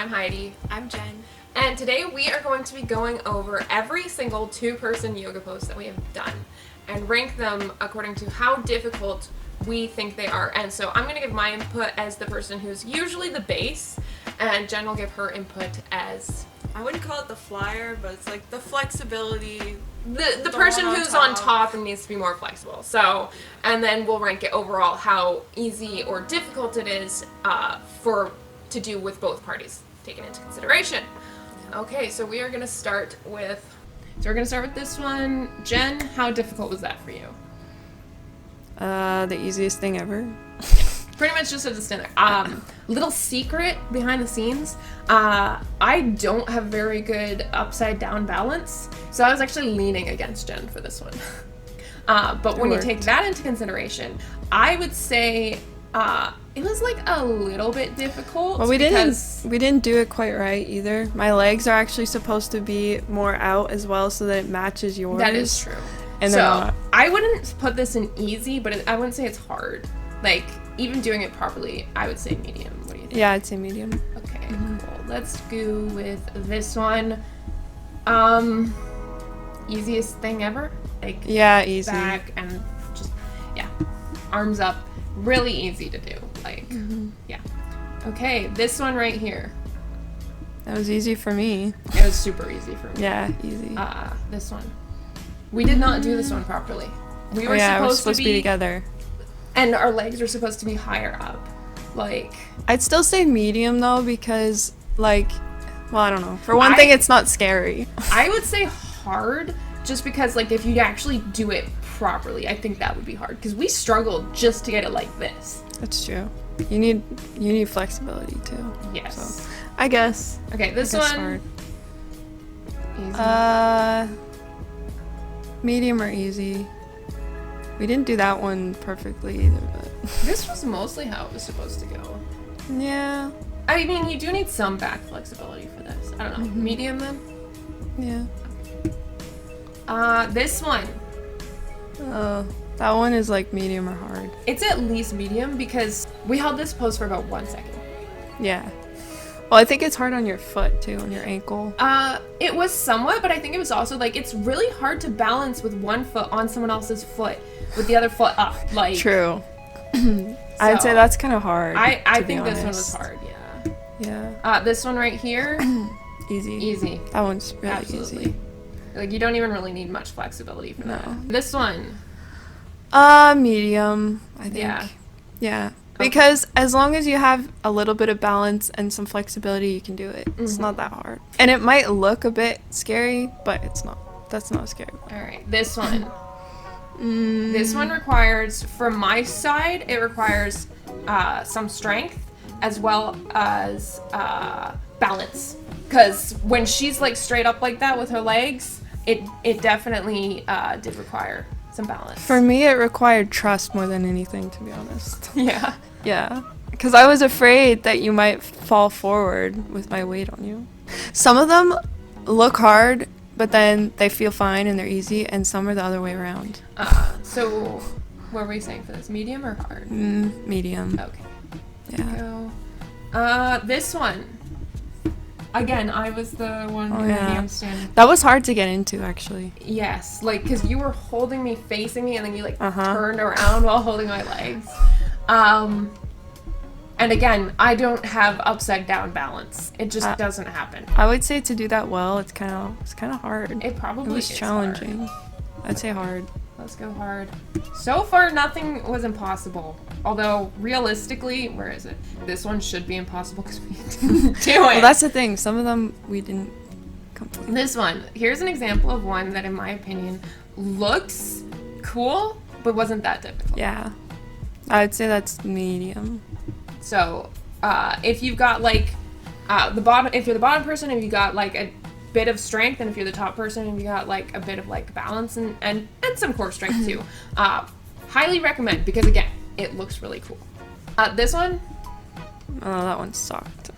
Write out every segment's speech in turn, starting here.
I'm Heidi. I'm Jen. And today we are going to be going over every single two-person yoga pose that we have done and rank them according to how difficult we think they are. And so I'm going to give my input as the person who's usually the base, and Jen will give her input as... I wouldn't call it the flyer, but it's like the flexibility. The person who's on top and needs to be more flexible. So, and then we'll rank it overall how easy or difficult it is to do with both parties taken into consideration. Okay, so we are going to start with... So we're going to start with this one. Jen, how difficult was that for you? The easiest thing ever. Pretty much just as a standard. Little secret behind the scenes, I don't have very good upside down balance, so I was actually leaning against Jen for this one. But when you take that into consideration, I would say it was like a little bit difficult. Well, we didn't do it quite right either. My legs are actually supposed to be more out as well, so that it matches yours. That is true. And so I wouldn't put this in easy, but I wouldn't say it's hard. Like, even doing it properly, I would say medium. What do you think? Yeah, I'd say medium. Okay, cool. Let's go with this one. Easiest thing ever. Like, yeah, easy. Back and just, yeah, arms up. Really easy to do. Like, yeah. Okay, this one right here. That was easy for me. It was super easy for me. Yeah, easy. This one. We did not do this one properly. We were supposed to be together. And our legs are supposed to be higher up. Like, I'd still say medium though, because like, well, I don't know. For one thing, it's not scary. I would say hard, just because like if you actually do it properly, I think that would be hard. Because we struggled just to get it like this. That's true. You need flexibility too. Yes. So, I guess. Okay, this one. Hard. Easy. Medium or easy. We didn't do that one perfectly either, but... This was mostly how it was supposed to go. Yeah. I mean, you do need some back flexibility for this. I don't know. Medium then? Yeah. This one. That one is like medium or hard. It's at least medium because we held this pose for about 1 second. Yeah. Well, I think it's hard on your foot too, on your ankle. It was somewhat, but I think it was also like it's really hard to balance with one foot on someone else's foot with the other foot up. Like, true. I'd say that's kind of hard. I think this one was hard. Yeah. Yeah. This one right here. Easy. Easy. That one's really Absolutely. easy. Like, you don't even really need much flexibility for that. This one. Medium, I think. Yeah. Yeah. Okay. Because as long as you have a little bit of balance and some flexibility, you can do it. It's not that hard. And it might look a bit scary, but it's not. That's not a scary one. All right. This one. This one requires, from my side, it requires some strength as well as balance. Because when she's like straight up like that with her legs, it definitely did require some balance. For me, it required trust more than anything, to be honest. Yeah. Yeah. Because I was afraid that you might fall forward with my weight on you. Some of them look hard, but then they feel fine and they're easy, and some are the other way around. So, what were we saying for this? Medium or hard? Medium. Okay. Yeah. Go. This one. Again, I was the one who medium standing. That was hard to get into, actually. Yes, like, because you were holding me, facing me, and then you, like, turned around while holding my legs. And again, I don't have upside down balance. It just doesn't happen. I would say to do that well, it's kind of hard. It probably was is challenging. hard. I'd say hard. Let's go hard. So far, nothing was impossible. Although, realistically, where is it? This one should be impossible because we didn't do it. Well, that's the thing. Some of them we didn't complete. This one. Here's an example of one that, in my opinion, looks cool, but wasn't that difficult. Yeah. I'd say that's medium. So, if you've got, like, if you're the bottom person, if you got, like, a bit of strength, and if you're the top person and you got like a bit of like balance and some core strength too, highly recommend, because again, it looks really cool. This one, oh, that one sucked.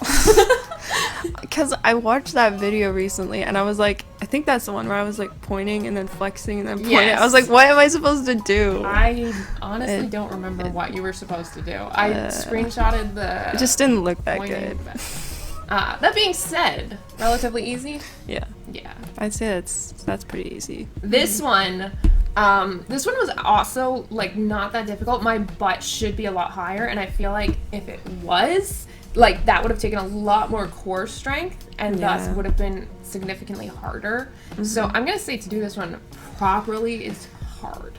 Because I watched that video recently and I was like, I think that's the one where I was like pointing and then flexing and then pointing. Yes. I was like, what am I supposed to do? I honestly don't remember what you were supposed to do. I screenshotted the it just didn't look that pointing, good. That being said, relatively easy. Yeah. Yeah. I'd say that's pretty easy. This one was also like not that difficult. My butt should be a lot higher, and I feel like if it was, like that would have taken a lot more core strength, and thus would have been significantly harder. So I'm gonna say to do this one properly is hard.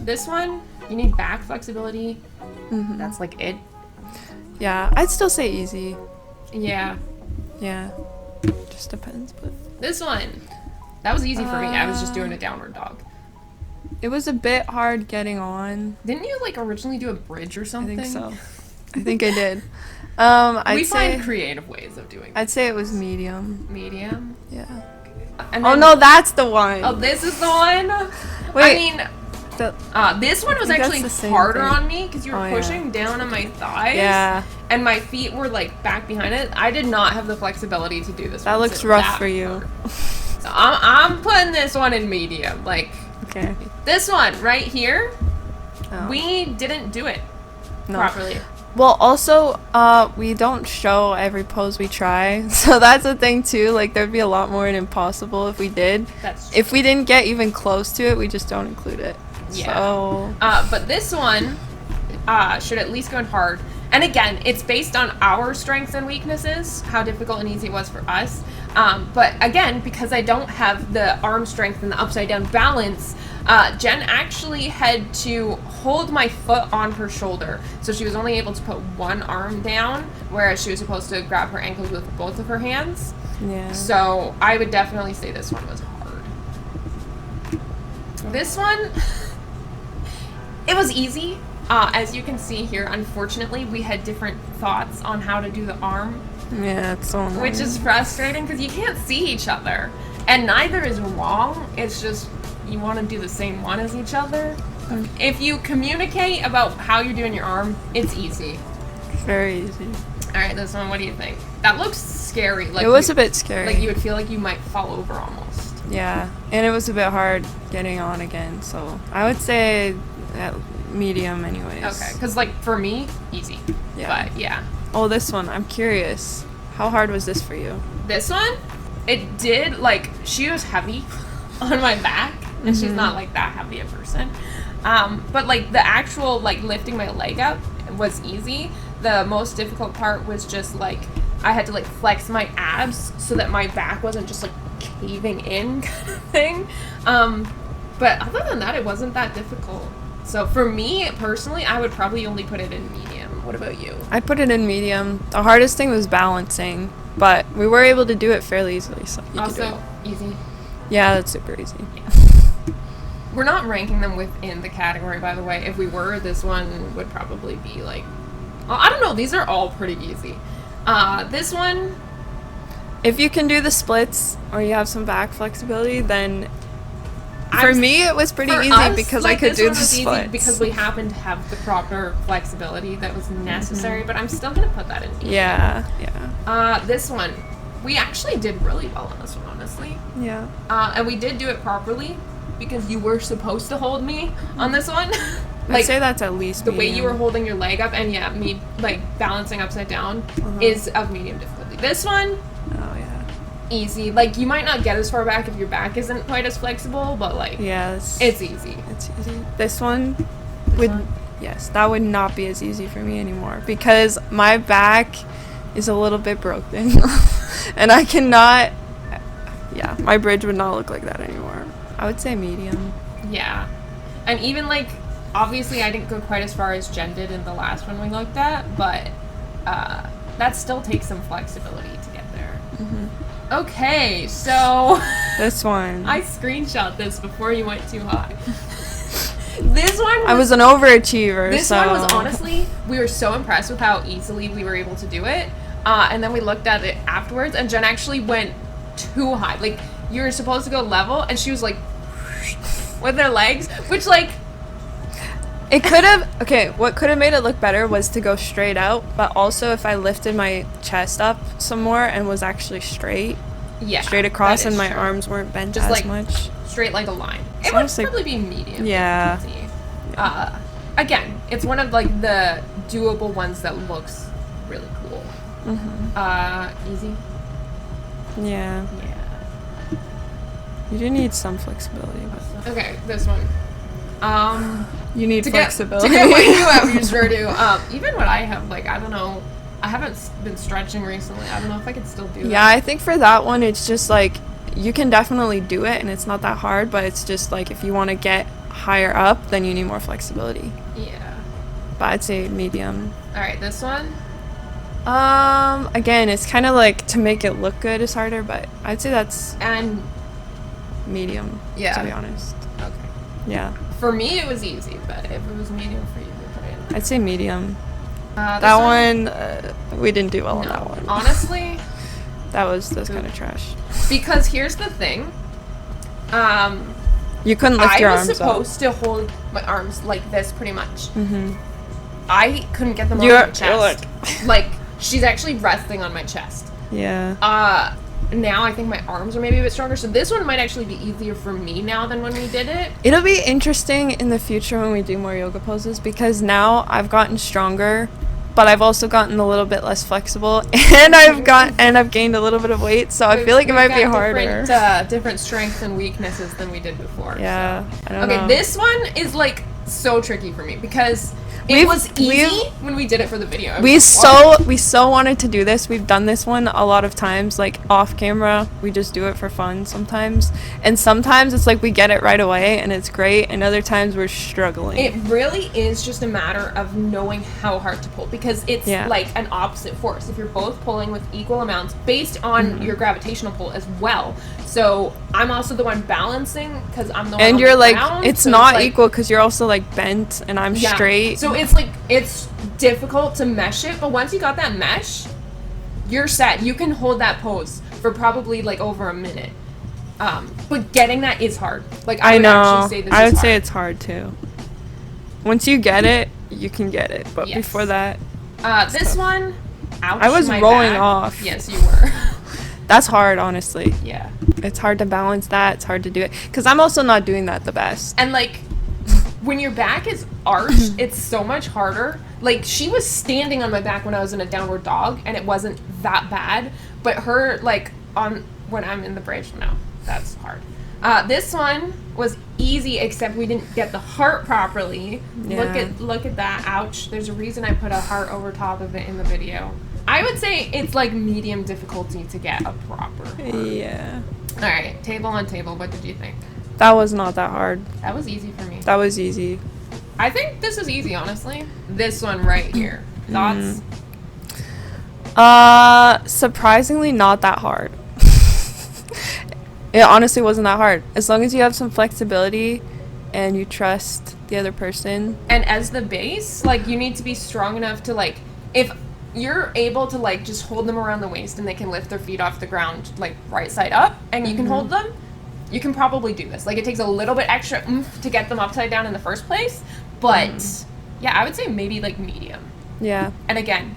This one, you need back flexibility. That's like it. Yeah, I'd still say easy. Yeah. Yeah. Just depends, but This one, that was easy for me. I was just doing a downward dog. it was a bit hard getting on. Didn't you like originally do a bridge or I something? think so. I think I did. We find creative ways of doing I'd say it was medium. medium. Yeah. And Oh then- no, that's the one. Oh, this is the one? Wait. I mean, The- this one was I think actually that's the same harder thing. on me because you were Oh, yeah. pushing down on my thighs. Yeah. And my feet were like back behind it. I did not have the flexibility to do this That one. looks so rough that for you. hurt. So I'm putting this one in medium. Like, Okay. this one right here, Oh. we didn't do it No. properly. Well, also, we don't show every pose we try, so that's a thing too. Like, there'd be a lot more in impossible if we did. That's true. If we didn't get even close to it, we just don't include it. Yeah. So, But this one should at least go in hard. And again, it's based on our strengths and weaknesses, how difficult and easy it was for us. But again, because I don't have the arm strength and the upside down balance, Jen actually had to hold my foot on her shoulder. So she was only able to put one arm down, whereas she was supposed to grab her ankles with both of her hands. yeah. So I would definitely say this one was hard. This one, it was easy. As you can see here, unfortunately, we had different thoughts on how to do the arm, Yeah, it's so annoying. which is frustrating because you can't see each other. And neither is wrong. It's just you want to do the same one as each other. If you communicate about how you're doing your arm, it's easy. very easy. All right, this one, what do you think? That looks scary. Like It was you- a bit scary. Like you would feel like you might fall over almost. Yeah, and it was a bit hard getting on again, so I would say medium anyways. Okay, because like for me, easy. Yeah. But yeah. Oh, this one, I'm curious. How hard was this for you? This one, it did, like, she was heavy on my back, and she's not, like, that heavy a person. But, like, the actual, like, lifting my leg up was easy. The most difficult part was just, like, I had to, like, flex my abs so that my back wasn't just, like, caving in kind of thing. But other than that, it wasn't that difficult. So for me, personally, I would probably only put it in medium. What about you? I put it in medium. The hardest thing was balancing, but we were able to do it fairly easily, so you could do it. Also, easy. Yeah, that's super easy. We're not ranking them within the category, by the way. If we were, this one would probably be like, well, I don't know. These are all pretty easy. This one, If you can do the splits or you have some back flexibility, then for me it was pretty for easy us, because like, I could this do one the was easy splits. because we happened to have the proper flexibility that was necessary. But I'm still gonna put that in. yeah. This one, we actually did really well on this one, honestly. Yeah. And we did do it properly because you were supposed to hold me on this one. I'd say that's at least the way you were medium. holding your leg up, and yeah, me like balancing upside down is of medium difficulty. This one, Oh yeah. easy. Like you might not get as far back if your back isn't quite as flexible, but like Yes. it's easy. It's easy. This one would one? yes, that would not be as easy for me anymore because my back is a little bit broken. And I cannot yeah, my bridge would not look like that anymore. I would say medium. Yeah, and even like obviously I didn't go quite as far as Jen did in the last one we looked at, but that still takes some flexibility to get there. Okay, so This one. I screenshot this before you went too high. This one I was an overachiever. This so. one was honestly, we were so impressed with how easily we were able to do it. And then we looked at it afterwards, and Jen actually went too high. Like, you were supposed to go level, and she was like, with her legs, which, like, It could have okay, what could have made it look better was to go straight out, but also if I lifted my chest up some more and was actually straight yeah. straight across that is and my true. arms weren't bent Just as like much. straight like a line. It It's would almost like- probably be medium. Yeah. Again, it's one of, like, the doable ones that looks really cool. Easy. Yeah. Yeah. You do need some flexibility, but Okay, this one. you need To flexibility. get what you have, you sure do. Even what I have, like, I don't know. I haven't been stretching recently. I don't know if I could still do that. Yeah, I think for that one, it's just like you can definitely do it, and it's not that hard. But it's just like if you want to get higher up, then you need more flexibility. Yeah. But I'd say medium. All right, this one. Again, it's kind of like to make it look good is harder, but I'd say that's And medium. Yeah. To be honest. okay. Yeah, For me, it was easy, but if it was medium for you, we'll put it in. I'd say medium. This That one, we didn't do well on No. that one. Honestly, That's kind of trash. because here's the thing. You couldn't lift your I arms was supposed to hold my arms like this pretty much. Mm-hmm. I couldn't get them on You're- my chest. Like, she's actually resting on my chest. Yeah. Now I think my arms are maybe a bit stronger, so this one might actually be easier for me now than when we did it. It'll be interesting in the future when we do more yoga poses because now I've gotten stronger, but I've also gotten a little bit less flexible, and I've gained a little bit of weight. So I feel like it might be We've got harder. Different strengths and weaknesses than we did before. Yeah. I don't Okay, know. this one is like so tricky for me because it was easy when we did it for the video. I was like, We so wanted to do this. We've done this one a lot of times, like off camera. We just do it for fun sometimes. And sometimes it's like we get it right away and it's great, and other times we're struggling. It really is just a matter of knowing how hard to pull because it's like an opposite force. If you're both pulling with equal amounts based on your gravitational pull as well. So I'm also the one balancing because I'm the one. And on you're the like, ground, it's so not like, equal because you're also like bent and I'm straight. So it's like, it's difficult to mesh it, but once you got that mesh, you're set. You can hold that pose for probably like over a minute. But getting that is hard. Like I would actually say this I is would say hard. it's hard too. Once you get it, you can get it. But Yes. before that, This one, ouch, I was my rolling back. off. Yes, you were. that's hard, honestly. Yeah. It's hard to balance that. It's hard to do it because I'm also not doing that the best. And like when your back is arched, it's so much harder. Like she was standing on my back when I was in a downward dog and it wasn't that bad, but her like on when I'm in the bridge, no, that's hard. This one was easy except we didn't get the heart properly. Yeah. Look at that. Ouch. There's a reason I put a heart over top of it in the video. I would say it's like medium difficulty to get a proper heart. Yeah. All right, table on table. What did you think? That was not that hard. That was easy for me. That was easy. I think this is easy, honestly. This one right here. Thoughts? Surprisingly not that hard. It honestly wasn't that hard. As long as you have some flexibility and you trust the other person. And as the base, like, you need to be strong enough to, like, if you're able to, like, just hold them around the waist and they can lift their feet off the ground, like, right side up, and you can hold them, you can probably do this. Like, it takes a little bit extra oomph to get them upside down in the first place, but, yeah, I would say maybe, like, medium. Yeah. And again,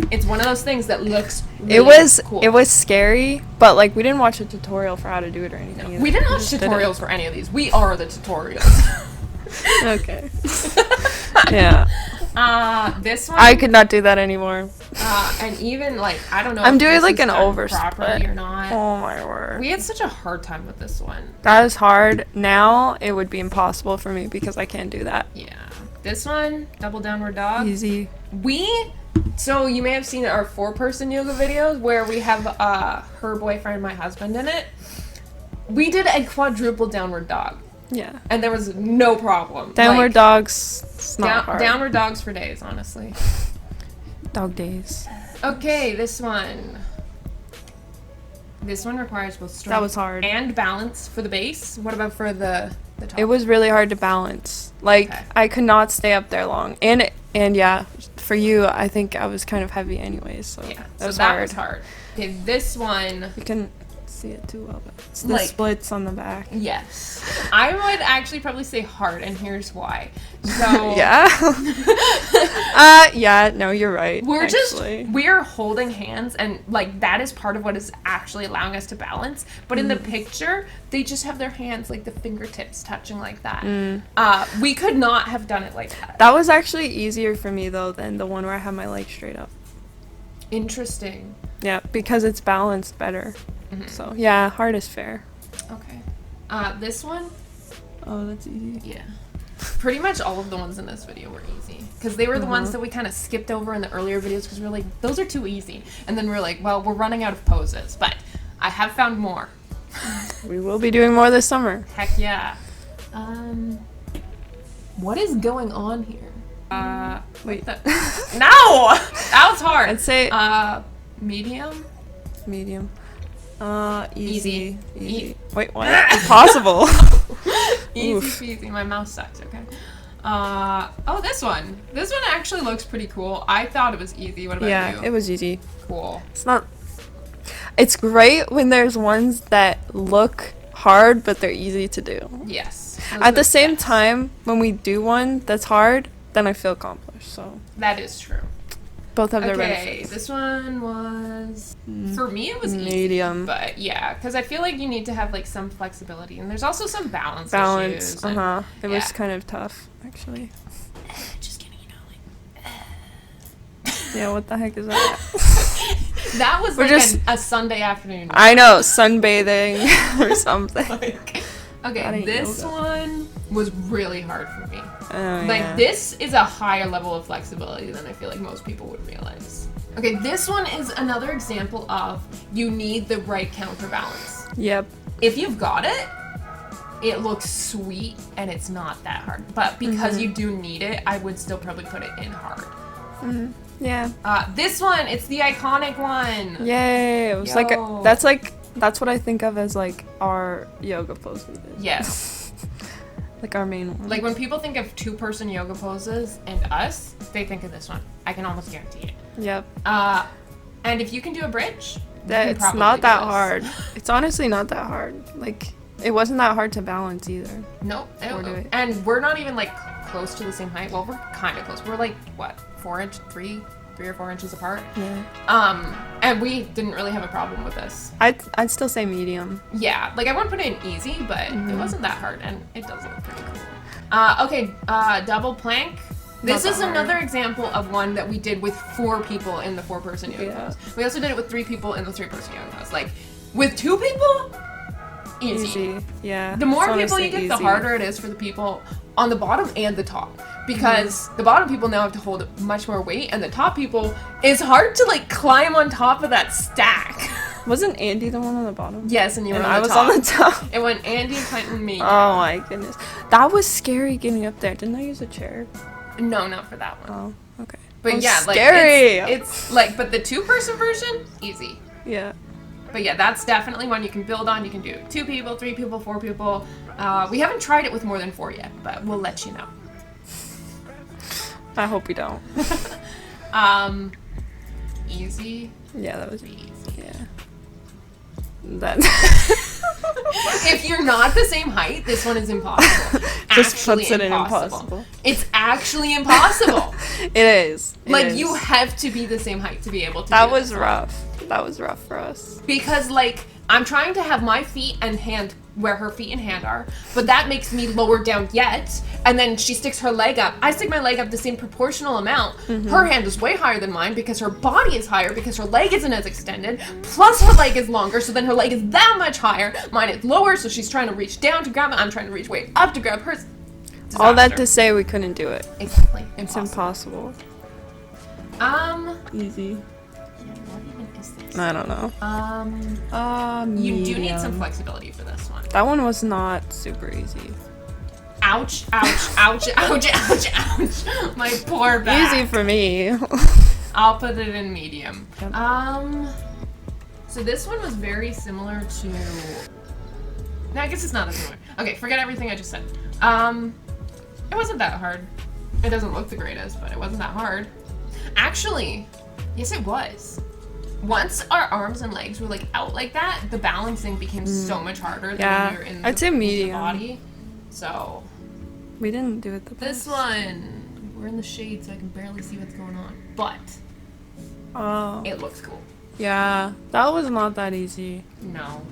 it's one of those things that looks really cool. It was scary, but like we didn't watch a tutorial for how to do it or anything. No, either. we didn't watch just did it. tutorials for any of these. We are the tutorials. Okay. Yeah. This one. I could not do that anymore. And even like I don't know. I'm if doing this like is an done oversplit. properly or not. Oh my word. We had such a hard time with this one. That is hard. Now it would be impossible for me because I can't do that. Yeah. This one, double downward dog. Easy. So you may have seen our 4-person yoga videos where we have her boyfriend, my husband in it. We did a quadruple downward dog. Yeah. And there was no problem. Downward dogs. It's not hard. Downward dogs for days, honestly. Dog days. Okay, this one. This one requires both strength That was hard. and balance for the base. What about for the top? It was really hard to balance. Like Okay. I could not stay up there long. And yeah, for you, I think I was kind of heavy anyways. So Yeah, that was so that hard. was hard. Okay, this one. You can see it too well, but it's the Like- splits on the back. Yes. I would actually probably say hard, and here's why. So Yeah. Yeah, no, you're right. actually. we're holding hands, and like that is part of what is actually allowing us to balance. But in the picture, they just have their hands like the fingertips touching like that. We could not have done it like that. That was actually easier for me though than the one where I had my legs straight up. Interesting. Yeah, because it's balanced better. Mhm. So yeah, hard is fair. Okay. This one, Oh, that's easy. yeah. Pretty much all of the ones in this video were easy. Because they were the ones that we kind of skipped over in the earlier videos because we were like, those are too easy. And then we were like, well, we're running out of poses. But I have found more. We will be doing more this summer. Heck yeah. What is going on here? Wait. No! That was hard. I'd say Medium? medium. Easy. Easy. Wait, what? Impossible. Easy Oof. peasy. My mouse sucks, okay. Oh, this one. This one actually looks pretty cool. I thought it was easy. What about Yeah, you? it was easy. Cool. It's not. It's great when there's ones that look hard, but they're easy to do. Yes. Those At the are same best. time, when we do one that's hard, then I feel accomplished. So That is true. both have their Okay, benefits. this one was... For me, it was easy. Medium. But yeah, because I feel like you need to have like some flexibility. And there's also some balance Balance. issues. and- It was yeah. kind of tough, actually. Just kidding, you know, like... Yeah, what the heck is that? That was We're like just- a Sunday afternoon. I know, sunbathing or something. Like, That okay, ain't this yoga. one was really hard for me. Oh, Like, yeah. this is a higher level of flexibility than I feel like most people would realize. Okay, this one is another example of you need the right counterbalance. Yep. If you've got it, it looks sweet and it's not that hard. But because you do need it, I would still probably put it in hard. Yeah. This one, it's the iconic one. Yay. It was Yo. that's what I think of as like our yoga pose we did. Yes. Like our main one. Like when people think of two-person yoga poses and us, they think of this one. I can almost guarantee it. Yep. And if you can do a bridge, you That can it's probably not do that this. hard. It's honestly not that hard. Like it wasn't that hard to balance either. Nope. Or do it. And we're not even like close to the same height. Well, we're kind of close. We're like what, 3 or 4 inches apart. Yeah. And we didn't really have a problem with this. I'd still say medium. Yeah, like I wouldn't put it in easy, but it wasn't that hard, and it does look pretty cool. Okay, double plank. This Not is that hard. another example of one that we did with 4 people in the 4-person yoga Yeah. pose. We also did it with 3 people in the 3-person yoga pose. Like, with 2 people, easy. Yeah. The more it's people you honestly get, the easy. harder it is for the people on the bottom and the top. Because the bottom people now have to hold much more weight, and the top people, it's hard to like climb on top of that stack. Wasn't Andy the one on the bottom? Yes, and you were And on I the was top. on the top. It went Andy, Clinton, and me. Oh my goodness. That was scary getting up there. Didn't I use a chair? No, not for that one. Oh, okay. But Oh, yeah, like scary. it's like, but the 2-person version, easy. Yeah. But yeah, that's definitely one you can build on. You can do 2 people, 3 people, 4 people. We haven't tried it with more than 4 yet, but we'll let you know. I hope we don't. Easy. Yeah, that was Easy. yeah. That If you're not the same height, this one is impossible. just Actually puts it in impossible. It's actually impossible. It is. It Like is. you have to be the same height to be able to. That do was this. rough. That was rough for us. Because like I'm trying to have my feet and hand where her feet and hand are, but that makes me lower down yet. And then she sticks her leg up. I stick my leg up the same proportional amount. Her hand is way higher than mine because her body is higher because her leg isn't as extended. Plus her leg is longer, so then her leg is that much higher. Mine is lower, so she's trying to reach down to grab it. I'm trying to reach way up to grab hers. All that Disaster. to say we couldn't do it. Exactly. It's Impossible. impossible. Easy. What even is this? I don't know. You do need some medium. flexibility for this one. That one was not super easy. Ouch, ouch, ouch, ouch, ouch, ouch. My poor back. Easy for me. I'll put it in medium. Yep. So this one was very similar to... No, I guess it's not as similar. Okay, forget everything I just said. It wasn't that hard. It doesn't look the greatest, but it wasn't that hard. Actually, yes it was. Once our arms and legs were like out like that, the balancing became so much harder than Yeah, when you're in I'd say the medium. body. So, We didn't do it the this best. one, we're in the shade so I can barely see what's going on. But, Oh. it looks cool. Yeah. That was not that easy. No.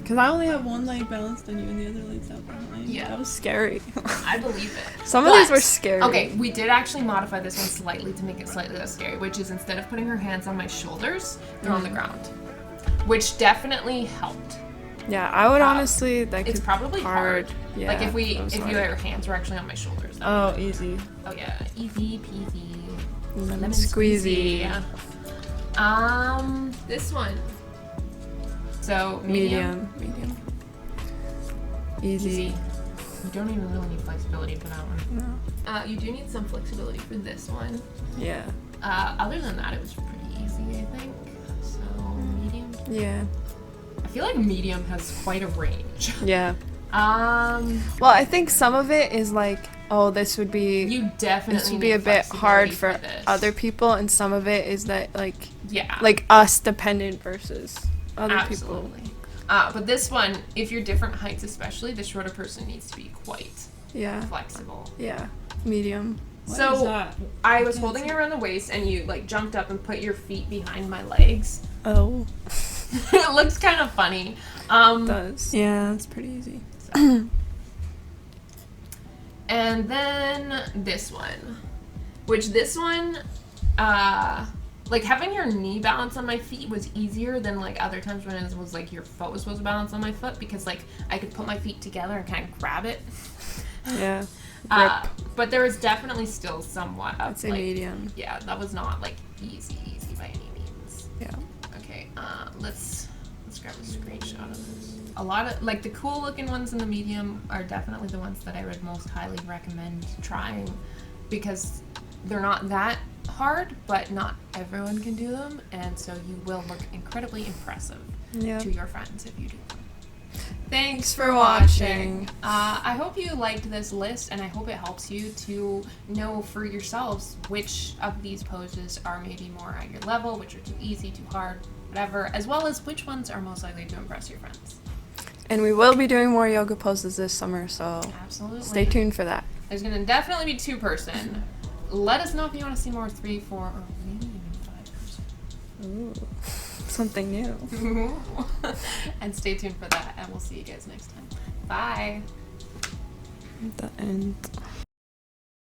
Because I only have one leg balanced on you and the other leg's out behind. Yeah. That was scary. I believe it. Some of these were scary. Okay, we did actually modify this one slightly to make it slightly less scary, which is instead of putting her hands on my shoulders, they're on the ground, which definitely helped. Yeah, I would honestly, that It's could probably hard. Yeah, Like if that was hard. your hands were actually on my shoulders. Oh, easy. Oh yeah, easy peasy. Lemon squeezy. This one. So Medium. Easy. You don't even really need flexibility for that one. No. You do need some flexibility for this one. Yeah. Other than that, it was pretty easy, I think. So medium. Yeah. I feel like medium has quite a range. Yeah. Well, I think some of it is like, oh, this would be you definitely this would be need a bit hard flexibility for this. other people, and some of it is that like Yeah. like us dependent versus other Absolutely. people. But this one, if you're different heights especially, the shorter person needs to be quite Yeah. flexible. Yeah. Medium. What is So that? I was holding you around the waist and you like jumped up and put your feet behind my legs. Oh. It looks kind of funny. It does. Yeah, it's pretty easy. And then this one, which this one, like having your knee balance on my feet was easier than like other times when it was like your foot was supposed to balance on my foot, because like I could put my feet together and kind of grab it. Yeah. But there was definitely still somewhat of I'd say like, medium. yeah, that was not like easy by any means. Yeah. Okay, let's grab a screenshot of this. A lot of like the cool looking ones in the medium are definitely the ones that I would most highly recommend trying, because they're not that hard, but not everyone can do them, and so you will look incredibly impressive Yeah. to your friends if you do them. Thanks for watching. I hope you liked this list, and I hope it helps you to know for yourselves which of these poses are maybe more at your level, which are too easy, too hard, whatever, as well as which ones are most likely to impress your friends. And we will be doing more yoga poses this summer, so Absolutely. stay tuned for that. There's going to definitely be 2-person. Let us know if you want to see more 3, 4, or maybe even 5-person. Ooh. Something new. And stay tuned for that, and we'll see you guys next time. Bye. The end.